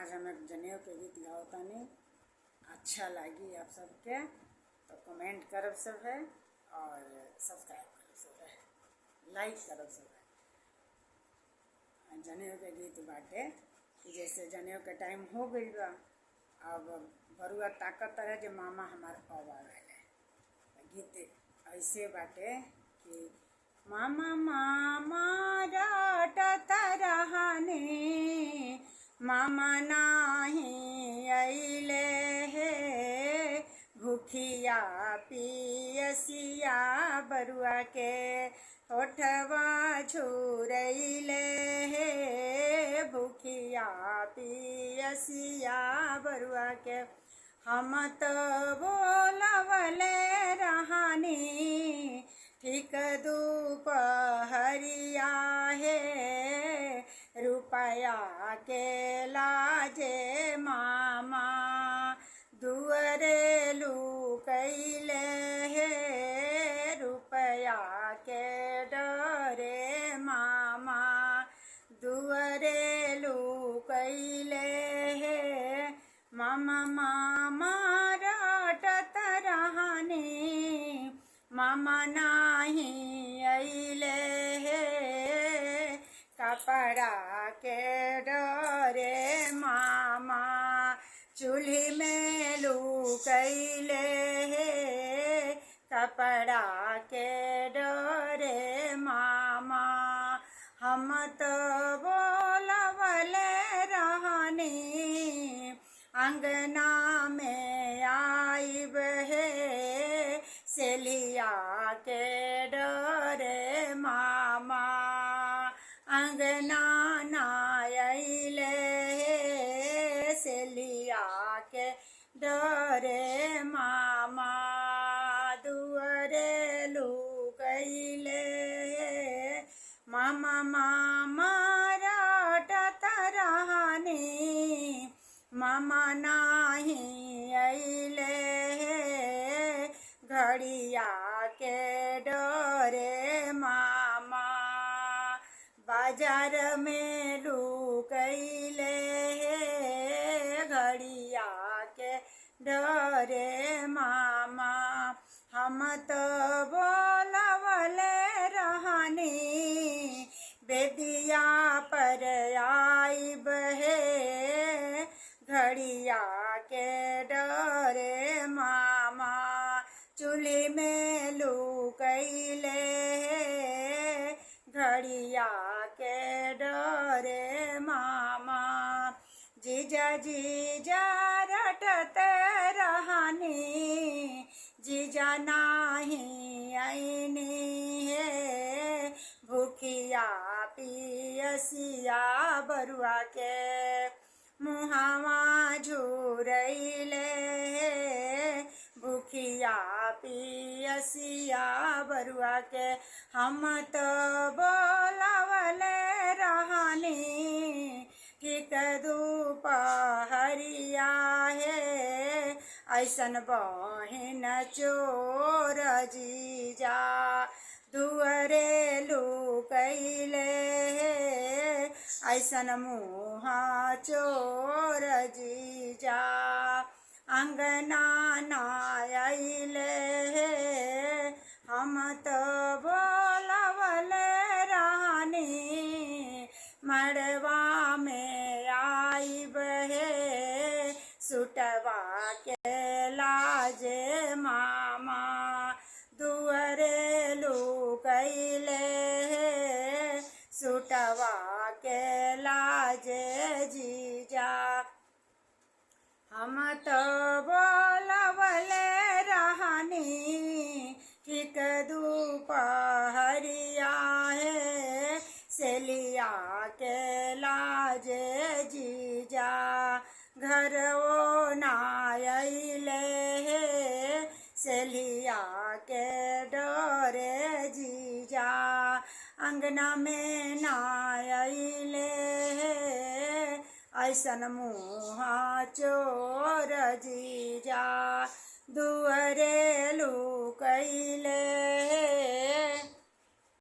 आज हम एक जनेऊ के गीत गाओ तानी। अच्छा लगी आप सबके तो कमेंट करब सब है और सब्सक्राइब करब सब है, लाइक करब सब है। जनेऊ के गीत बाटे कि जैसे जनेऊ के टाइम हो गई बा, अब बरुआ ताकत रहे जो मामा हमार अब आवेले। गीत ऐसे बाटे कि मामा मामा डांटत रहने, मामा नाही अइले हे, भूखिया पियसिया बरुआ के होठवा झुरइले हे, भूखिया पियसिया बरुआ के हम तो बोलवले रहनी, ठीक दुपहरिया हे, रुपया के लाजे मामा दुअरे लुकइले हे, रुपया के डरे मामा दुअरे लुकइले हे। मामा मामा डांटत रहने, मामा नाही अइले हे, कपड़ा के डरे मामा चूल्ही में लुकइले हे, कपड़ा के डरे मामा हम तो बोलवले रहनी, अंगना में आइब हे, सेलिया के डरे मामा अंगना ना अइले हे, सेलिया के डरे मामा दुअरे लुकइले हे। मामा मामा डांटत रहने, मामा नाही अइले हे, घड़िया के डरे मामा बाजार में लुकइले हे, घड़िया के डरे मामा हम तो बोलवले रहनी, बेदिया पर आइब हे, घड़िया के डरे मामा चूल्ही में लुकइले हे, घड़िया के डरे मामा जीजा जीजा रटत रहनी, जीजा नाही आइनी हे, भूखिया पियसिया बरुआ के मुहावा झुरइले हे, भूखिया पियसिया बरुआ के हम तो बोलवले रहनी, ठीक दुपहरिया हे, ऐसन बहिन चोर जीजा दुअरे लुकइले हे, ऐसन मुहा चोर जीजा अंगना ना अइले हे, हम तो बोलवले रहनी, मड़वा में आइब हे, सुटवा के लाजे मामा दुअरे लुकइले हे, सुटवा के लाजे जीजा हम तो बोलवले रहनी, ठीक दुपहरिया हे, सेलिया के लाजे जीजा घर वो ना अइले हे, सेलिया के डरे जीजा अंगना में ना अइले हे, ऐसन मुहा चोर जीजा दुअरे लुकइले